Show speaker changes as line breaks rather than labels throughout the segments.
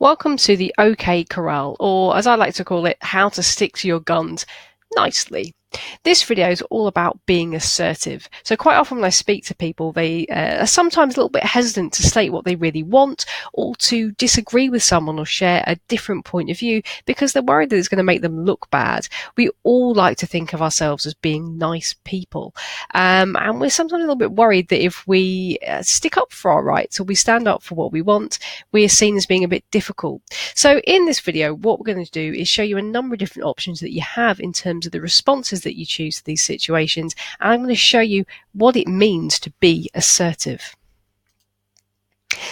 Welcome to the OK Corral, or as I like to call it, how to stick to your guns nicely. This video is all about being assertive. So quite often when I speak to people, they are sometimes a little bit hesitant to state what they really want or to disagree with someone or share a different point of view because they're worried that it's going to make them look bad. We all like to think of ourselves as being nice people. And we're sometimes a little bit worried that if we stick up for our rights or we stand up for what we want, we are seen as being a bit difficult. So in this video, what we're going to do is show you a number of different options that you have in terms of the responses that you choose to these situations, and I'm going to show you what it means to be assertive.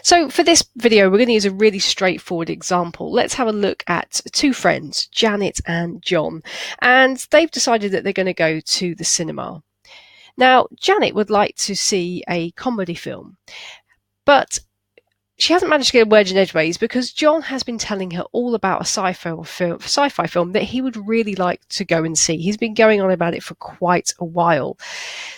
So for this video, we're going to use a really straightforward example. Let's have a look at two friends, Janet and John, and they've decided that they're going to go to the cinema. Now, Janet would like to see a comedy film, but she hasn't managed to get a word in edgeways because John has been telling her all about a sci-fi film that he would really like to go and see. He's been going on about it for quite a while.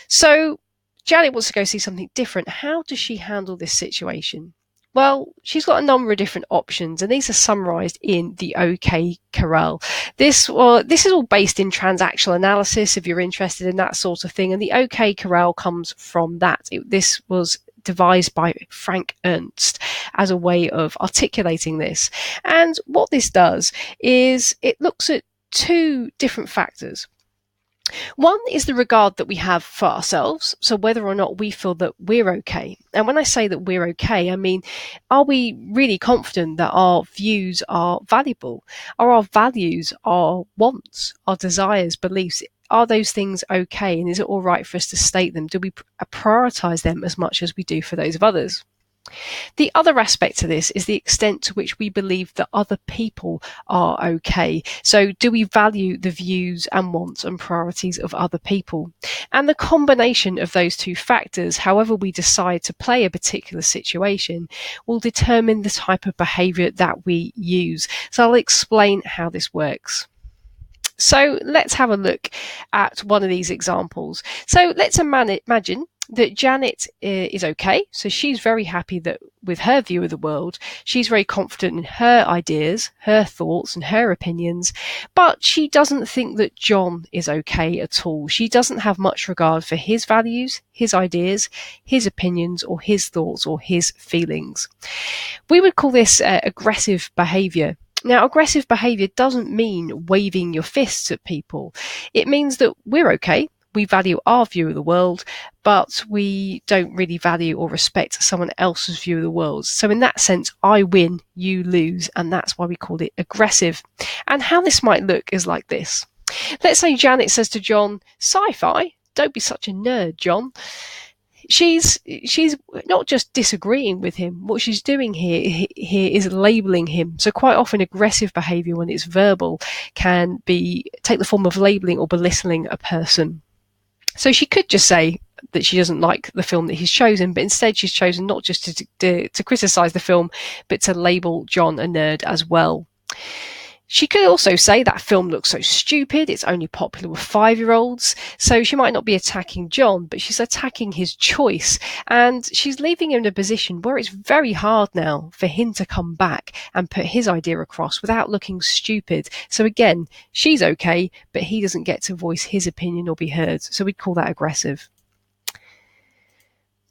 So Janet wants to go see something different. How does she handle this situation? Well, she's got a number of different options, and these are summarised in the OK Corral. This is all based in transactional analysis, if you're interested in that sort of thing, and the OK Corral comes from that. This was devised by Frank Ernst as a way of articulating this. And what this does is it looks at two different factors. One is the regard that we have for ourselves, so whether or not we feel that we're okay. And when I say that we're okay, I mean, are we really confident that our views are valuable? Are our values, our wants, our desires, beliefs, are those things okay? And is it all right for us to state them? Do we prioritize them as much as we do for those of others? The other aspect to this is the extent to which we believe that other people are okay. So do we value the views and wants and priorities of other people? And the combination of those two factors, however we decide to play a particular situation, will determine the type of behaviour that we use. So I'll explain how this works. So let's have a look at one of these examples. So let's imagine that Janet is okay. So she's very happy that with her view of the world, she's very confident in her ideas, her thoughts and her opinions, but she doesn't think that John is okay at all. She doesn't have much regard for his values, his ideas, his opinions or his thoughts or his feelings. We would call this aggressive behaviour. Now, aggressive behaviour doesn't mean waving your fists at people. It means that we're okay, we value our view of the world, but we don't really value or respect someone else's view of the world. So in that sense, I win, you lose, and that's why we call it aggressive. And how this might look is like this. Let's say Janet says to John, "Sci-fi? Don't be such a nerd, John." She's not just disagreeing with him. What she's doing here is labeling him. So quite often aggressive behavior when it's verbal can take the form of labeling or belittling a person. So she could just say that she doesn't like the film that he's chosen, but instead she's chosen not just to criticize the film, but to label John a nerd as well. She could also say that film looks so stupid, it's only popular with 5-year-olds. So she might not be attacking John, but she's attacking his choice. And she's leaving him in a position where it's very hard now for him to come back and put his idea across without looking stupid. So again, she's okay, but he doesn't get to voice his opinion or be heard. So we'd call that aggressive.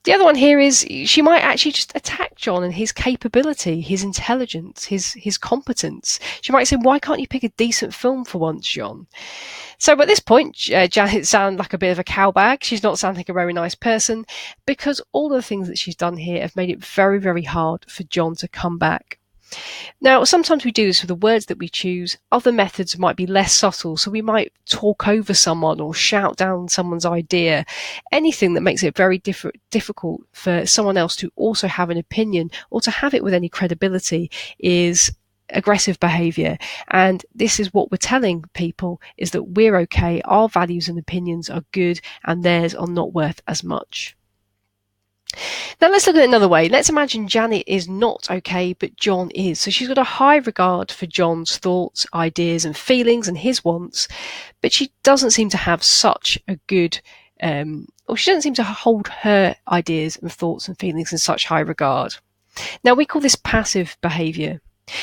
The other one here is she might actually just attack John and his capability, his intelligence, his competence. She might say, "Why can't you pick a decent film for once, John?" So at this point, Janet sounds like a bit of a cowbag. She's not sounding like a very nice person because all the things that she's done here have made it very, very hard for John to come back. Now, sometimes we do this with the words that we choose. Other methods might be less subtle, so we might talk over someone or shout down someone's idea. Anything that makes it very difficult for someone else to also have an opinion or to have it with any credibility is aggressive behaviour. And this is what we're telling people, is that we're okay, our values and opinions are good, and theirs are not worth as much. Now let's look at it another way. Let's imagine Janet is not okay, but John is. So she's got a high regard for John's thoughts, ideas and feelings and his wants, but she doesn't seem to have such a good, or she doesn't seem to hold her ideas and thoughts and feelings in such high regard. Now we call this passive behaviour.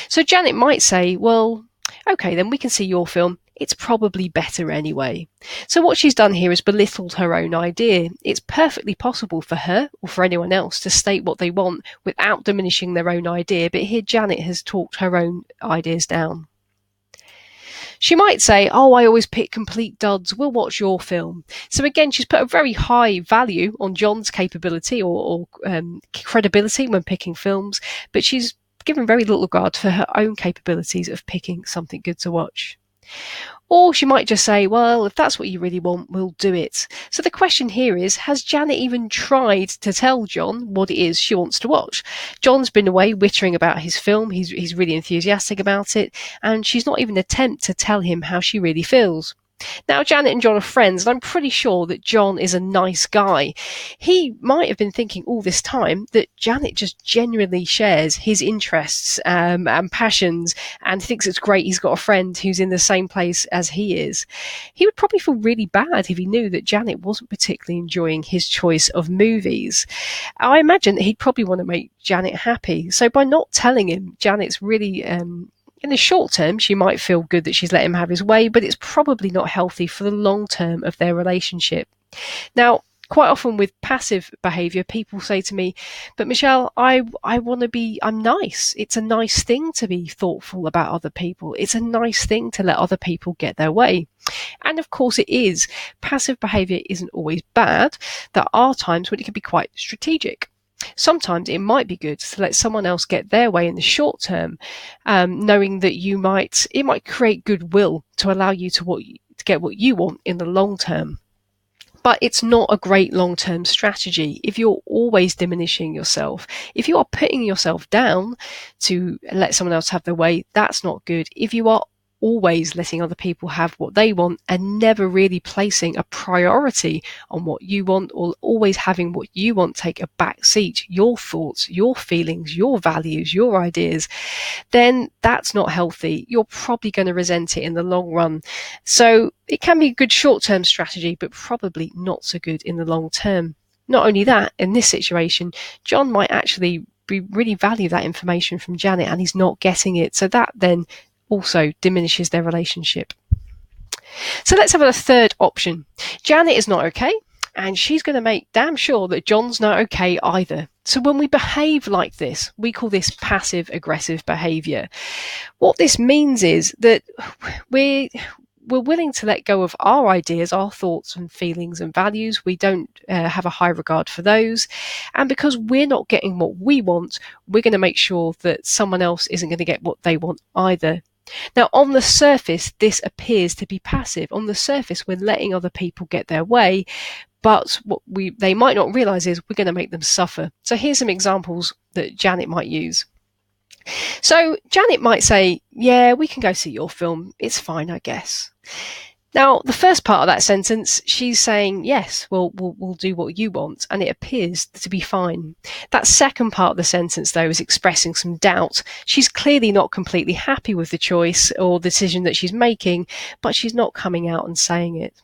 So Janet might say, well, okay, then we can see your film. It's probably better anyway. So what she's done here is belittled her own idea. It's perfectly possible for her or for anyone else to state what they want without diminishing their own idea, but here Janet has talked her own ideas down. She might say, oh, I always pick complete duds, we'll watch your film. So again, she's put a very high value on John's capability or credibility when picking films, but she's given very little regard for her own capabilities of picking something good to watch. Or she might just say, well, if that's what you really want, we'll do it. So the question here is, has Janet even tried to tell John what it is she wants to watch? John's been away wittering about his film. He's really enthusiastic about it. And she's not even attempt to tell him how she really feels. Now, Janet and John are friends, and I'm pretty sure that John is a nice guy. He might have been thinking all this time that Janet just genuinely shares his interests and passions and thinks it's great he's got a friend who's in the same place as he is. He would probably feel really bad if he knew that Janet wasn't particularly enjoying his choice of movies. I imagine that he'd probably want to make Janet happy. So by not telling him, Janet's really in the short term, she might feel good that she's let him have his way, but it's probably not healthy for the long term of their relationship. Now, quite often with passive behaviour, people say to me, but Michelle, I want to be, I'm nice. It's a nice thing to be thoughtful about other people. It's a nice thing to let other people get their way. And of course it is. Passive behaviour isn't always bad. There are times when it can be quite strategic. Sometimes it might be good to let someone else get their way in the short term, knowing that it might create goodwill to allow you to get what you want in the long term. But it's not a great long-term strategy if you're always diminishing yourself. If you are putting yourself down to let someone else have their way, that's not good. If you are always letting other people have what they want and never really placing a priority on what you want, or always having what you want take a back seat, your thoughts, your feelings, your values, your ideas, then that's not healthy. You're probably going to resent it in the long run. So it can be a good short-term strategy, but probably not so good in the long term. Not only that, in this situation, John might actually really value that information from Janet and he's not getting it. So that then also diminishes their relationship. So let's have a third option. Janet is not okay, and she's going to make damn sure that John's not okay either. So when we behave like this, we call this passive aggressive behaviour. What this means is that we're willing to let go of our ideas, our thoughts and feelings and values. We don't have a high regard for those. And because we're not getting what we want, we're going to make sure that someone else isn't going to get what they want either. Now, on the surface, this appears to be passive. On the surface, we're letting other people get their way, but what they might not realise is we're going to make them suffer. So here's some examples that Janet might use. So Janet might say, yeah, we can go see your film. It's fine, I guess. Now, the first part of that sentence, she's saying, yes, we'll do what you want, and it appears to be fine. That second part of the sentence, though, is expressing some doubt. She's clearly not completely happy with the choice or the decision that she's making, but she's not coming out and saying it.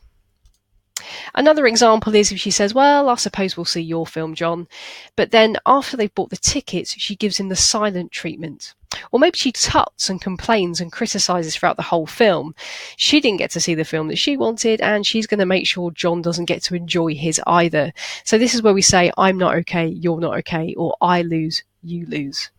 Another example is if she says, well, I suppose we'll see your film, John. But then after they've bought the tickets, she gives him the silent treatment. Or maybe she tuts and complains and criticises throughout the whole film. She didn't get to see the film that she wanted, and she's going to make sure John doesn't get to enjoy his either. So this is where we say, I'm not okay, you're not okay, or I lose, you lose.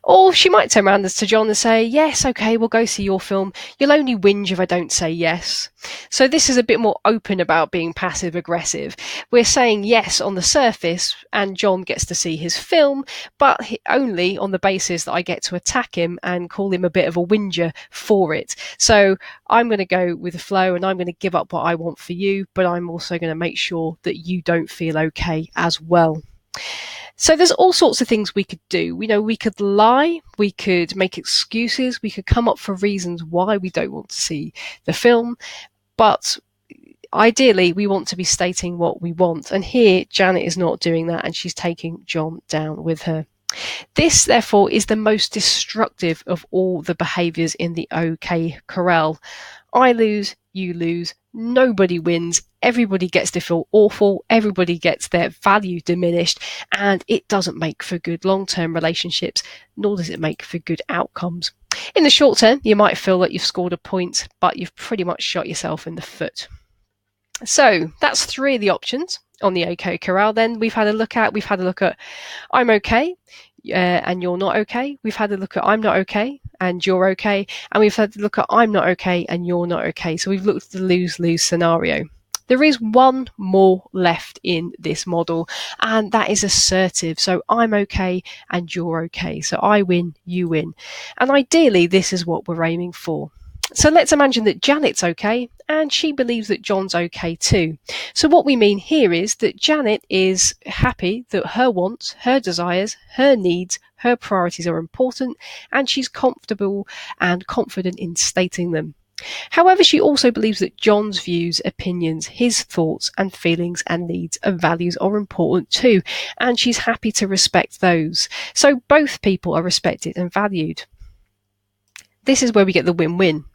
Or she might turn around to John and say, yes, okay, we'll go see your film. You'll only whinge if I don't say yes. So this is a bit more open about being passive aggressive. We're saying yes on the surface and John gets to see his film, but only on the basis that I get to attack him and call him a bit of a whinger for it. So I'm going to go with the flow and I'm going to give up what I want for you, but I'm also going to make sure that you don't feel okay as well. So there's all sorts of things we could do. We could lie, we could make excuses, we could come up for reasons why we don't want to see the film, but ideally we want to be stating what we want. And here Janet is not doing that, and she's taking John down with her. This, therefore, is the most destructive of all the behaviours in the OK Corral. I lose, you lose, nobody wins, everybody gets to feel awful, everybody gets their value diminished, and it doesn't make for good long-term relationships, nor does it make for good outcomes. In the short term, you might feel that you've scored a point, but you've pretty much shot yourself in the foot. So that's 3 of the options on the OK Corral. Then we've had a look at I'm okay, and you're not okay. We've had a look at I'm not okay and you're okay. And we've had a look at I'm not okay and you're not okay. So we've looked at the lose-lose scenario. There is one more left in this model, and that is assertive. So I'm okay and you're okay. So I win, you win. And ideally, this is what we're aiming for. So let's imagine that Janet's okay and she believes that John's okay too. So what we mean here is that Janet is happy that her wants, her desires, her needs, her priorities are important, and she's comfortable and confident in stating them. However, she also believes that John's views, opinions, his thoughts and feelings and needs and values are important too, and she's happy to respect those. So both people are respected and valued. This is where we get the win-win.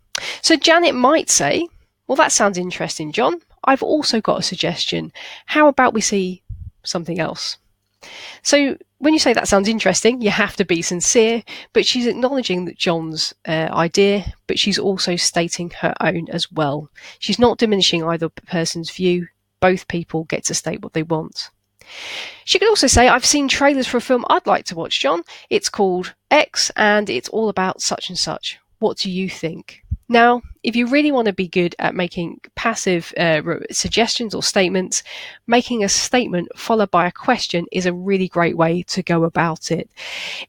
So Janet might say, well, that sounds interesting, John. I've also got a suggestion. How about we see something else? So when you say that sounds interesting, you have to be sincere, but she's acknowledging that John's idea, but she's also stating her own as well. She's not diminishing either person's view. Both people get to state what they want. She could also say, I've seen trailers for a film I'd like to watch, John. It's called X and it's all about such and such. What do you think? Now, if you really want to be good at making passive suggestions or statements, making a statement followed by a question is a really great way to go about it.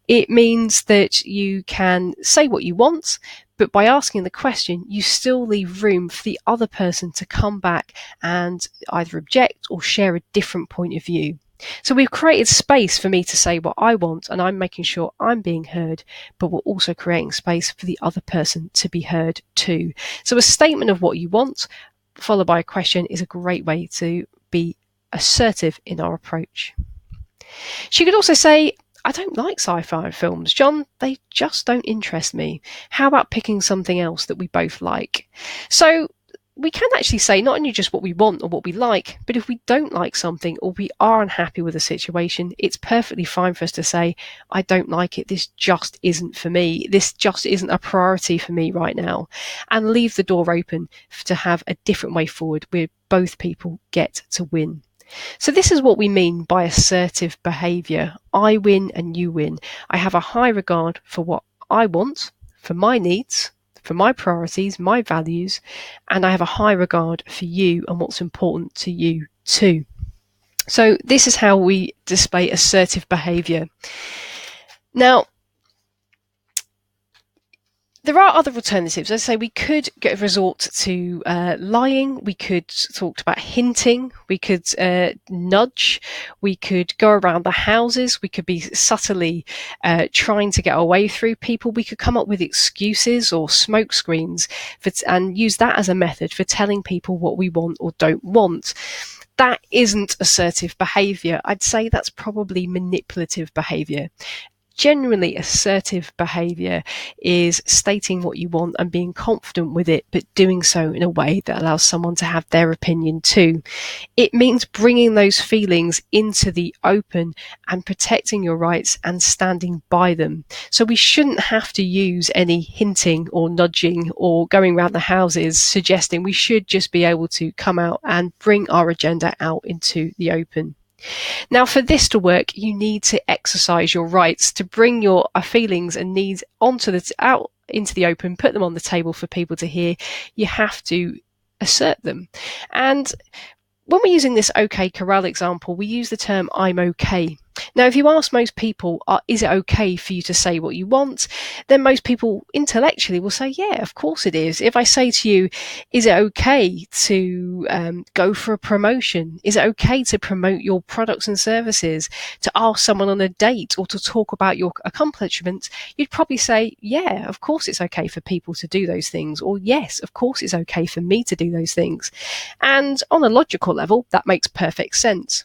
It means that you can say what you want, but by asking the question, you still leave room for the other person to come back and either object or share a different point of view. So we've created space for me to say what I want, and I'm making sure I'm being heard, but we're also creating space for the other person to be heard too. So a statement of what you want, followed by a question, is a great way to be assertive in our approach. She could also say, I don't like sci-fi films, John. They just don't interest me. How about picking something else that we both like? So we can actually say not only just what we want or what we like, but if we don't like something or we are unhappy with a situation, it's perfectly fine for us to say, I don't like it. This just isn't for me. This just isn't a priority for me right now. And leave the door open to have a different way forward where both people get to win. So this is what we mean by assertive behaviour. I win and you win. I have a high regard for what I want, for my needs, for my priorities, my values, and I have a high regard for you and what's important to you too. So this is how we display assertive behaviour. Now, there are other alternatives. As I say, we could resort to lying. We could talk about hinting. We could nudge. We could go around the houses. We could be subtly trying to get our way through people. We could come up with excuses or smoke screens and use that as a method for telling people what we want or don't want. That isn't assertive behaviour. I'd say that's probably manipulative behaviour. Generally, assertive behaviour is stating what you want and being confident with it, but doing so in a way that allows someone to have their opinion too. It means bringing those feelings into the open and protecting your rights and standing by them. So we shouldn't have to use any hinting or nudging or going around the houses suggesting. We should just be able to come out and bring our agenda out into the open. Now, for this to work, you need to exercise your rights to bring your feelings and needs out into the open, put them on the table for people to hear. You have to assert them. And when we're using this OK Corral example, we use the term I'm okay. Now, if you ask most people, is it okay for you to say what you want? Then most people intellectually will say, yeah, of course it is. If I say to you, is it okay to go for a promotion? Is it okay to promote your products and services, to ask someone on a date or to talk about your accomplishments? You'd probably say, yeah, of course it's okay for people to do those things. Or yes, of course it's okay for me to do those things. And on a logical level, that makes perfect sense.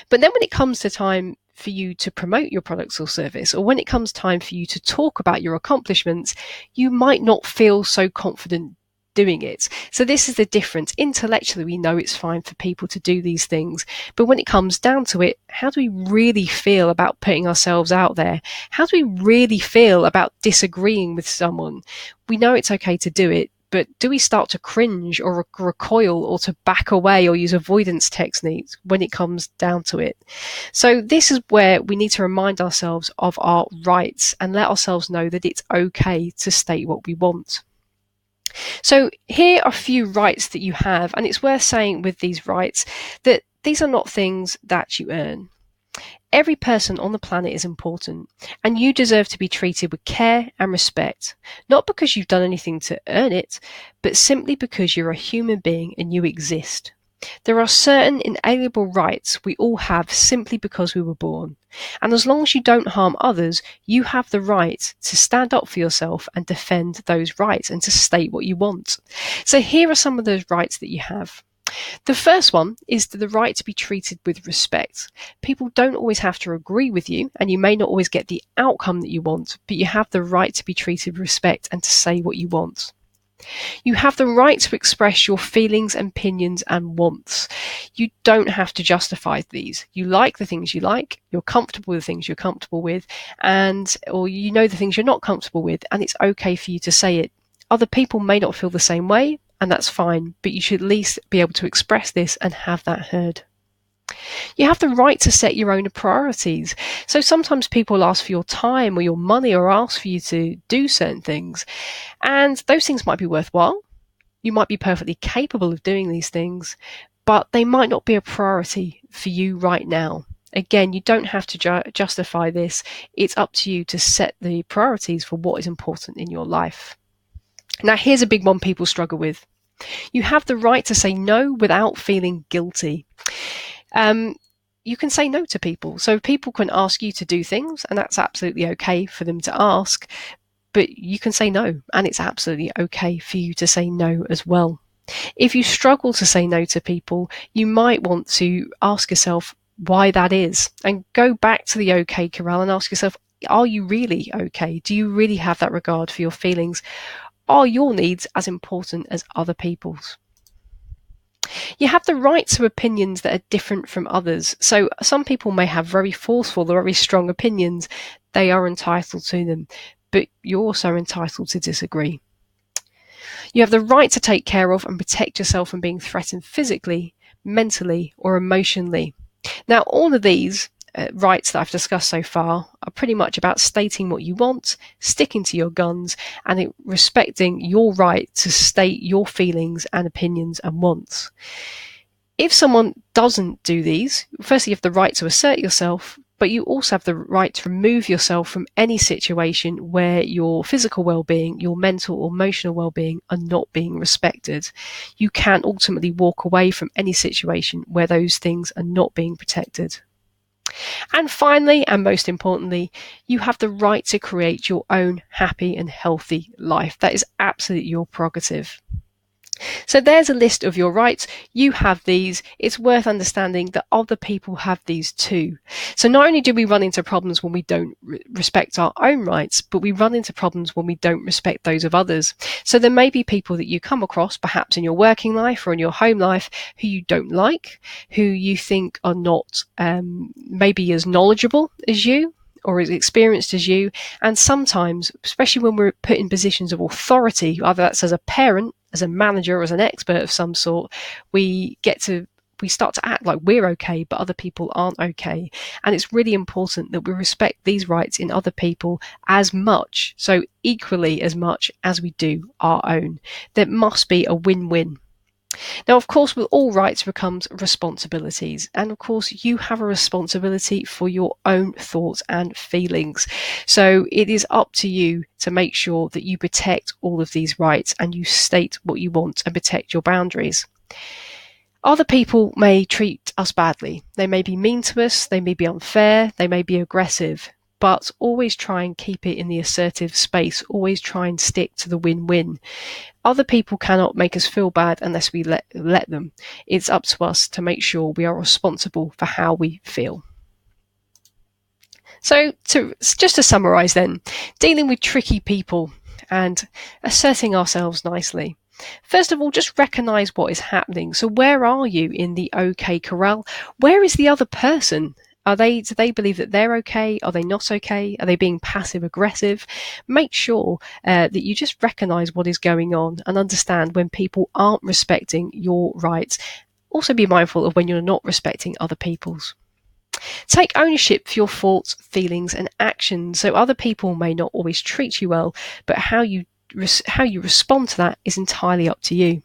But then when it comes to time for you to promote your products or service, or when it comes time for you to talk about your accomplishments, you might not feel so confident doing it. So this is the difference. Intellectually, we know it's fine for people to do these things, but when it comes down to it, how do we really feel about putting ourselves out there? How do we really feel about disagreeing with someone? We know it's okay to do it, but do we start to cringe or recoil or to back away or use avoidance techniques when it comes down to it? So this is where we need to remind ourselves of our rights and let ourselves know that it's okay to state what we want. So here are a few rights that you have, and it's worth saying with these rights that these are not things that you earn. Every person on the planet is important, and you deserve to be treated with care and respect, not because you've done anything to earn it, but simply because you're a human being and you exist. There are certain inalienable rights we all have simply because we were born. And as long as you don't harm others, you have the right to stand up for yourself and defend those rights and to state what you want. So here are some of those rights that you have. The first one is the right to be treated with respect. People don't always have to agree with you, and you may not always get the outcome that you want, but you have the right to be treated with respect and to say what you want. You have the right to express your feelings, opinions, and wants. You don't have to justify these. You like the things you like, you're comfortable with the things you're comfortable with, or you know the things you're not comfortable with, and it's okay for you to say it. Other people may not feel the same way, and that's fine, but you should at least be able to express this and have that heard. You have the right to set your own priorities. So sometimes people ask for your time or your money or ask for you to do certain things. And those things might be worthwhile. You might be perfectly capable of doing these things, but they might not be a priority for you right now. Again, you don't have to justify this. It's up to you to set the priorities for what is important in your life. Now, here's a big one people struggle with. You have the right to say no without feeling guilty. You can say no to people. So people can ask you to do things, and that's absolutely okay for them to ask, but you can say no, and it's absolutely okay for you to say no as well. If you struggle to say no to people, you might want to ask yourself why that is, and go back to the OK Corral and ask yourself, are you really okay? Do you really have that regard for your feelings? Are your needs as important as other people's? You have the right to opinions that are different from others. So some people may have very forceful or very strong opinions. They are entitled to them, but you're also entitled to disagree. You have the right to take care of and protect yourself from being threatened physically, mentally, or emotionally. Now, all of these rights that I've discussed so far are pretty much about stating what you want, sticking to your guns, and respecting your right to state your feelings and opinions and wants. If someone doesn't do these, firstly, you have the right to assert yourself, but you also have the right to remove yourself from any situation where your physical well-being, your mental or emotional well-being are not being respected. You can ultimately walk away from any situation where those things are not being protected. And finally, and most importantly, you have the right to create your own happy and healthy life. That is absolutely your prerogative. So there's a list of your rights. You have these. It's worth understanding that other people have these too. So not only do we run into problems when we don't respect our own rights, but we run into problems when we don't respect those of others. So there may be people that you come across, perhaps in your working life or in your home life, who you don't like, who you think are not maybe as knowledgeable as you, or as experienced as you. And sometimes, especially when we're put in positions of authority, either that's as a parent, as a manager, or as an expert of some sort, we start to act like we're okay, but other people aren't okay. And it's really important that we respect these rights in other people as much, so equally as much as we do our own. There must be a win-win. Now, of course, with all rights becomes responsibilities. And of course, you have a responsibility for your own thoughts and feelings. So it is up to you to make sure that you protect all of these rights and you state what you want and protect your boundaries. Other people may treat us badly. They may be mean to us, they may be unfair, they may be aggressive, but always try and keep it in the assertive space. Always try and stick to the win-win. Other people cannot make us feel bad unless we let them. It's up to us to make sure we are responsible for how we feel. So just to summarise then, dealing with tricky people and asserting ourselves nicely. First of all, just recognize what is happening. So where are you in the okay corral? Where is the other person? Do they believe that they're okay? Are they not okay? Are they being passive aggressive? Make sure that you just recognize what is going on and understand when people aren't respecting your rights. Also be mindful of when you're not respecting other people's. Take ownership for your thoughts, feelings, and actions. So other people may not always treat you well, but how you respond to that is entirely up to you.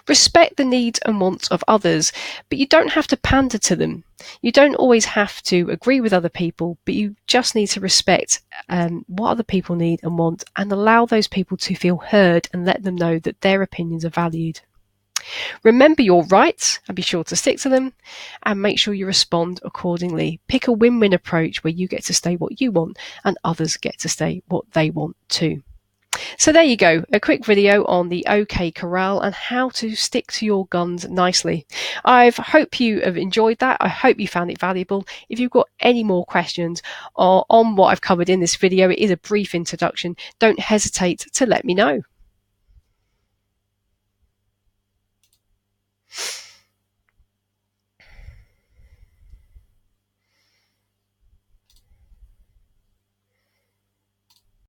Respect the needs and wants of others, but you don't have to pander to them. You don't always have to agree with other people, but you just need to respect what other people need and want, and allow those people to feel heard and let them know that their opinions are valued. Remember your rights and be sure to stick to them, and make sure you respond accordingly. Pick a win-win approach where you get to say what you want and others get to say what they want too. So there you go, a quick video on the OK Corral and how to stick to your guns nicely. I hope you have enjoyed that. I hope you found it valuable. If you've got any more questions on what I've covered in this video, it is a brief introduction. Don't hesitate to let me know.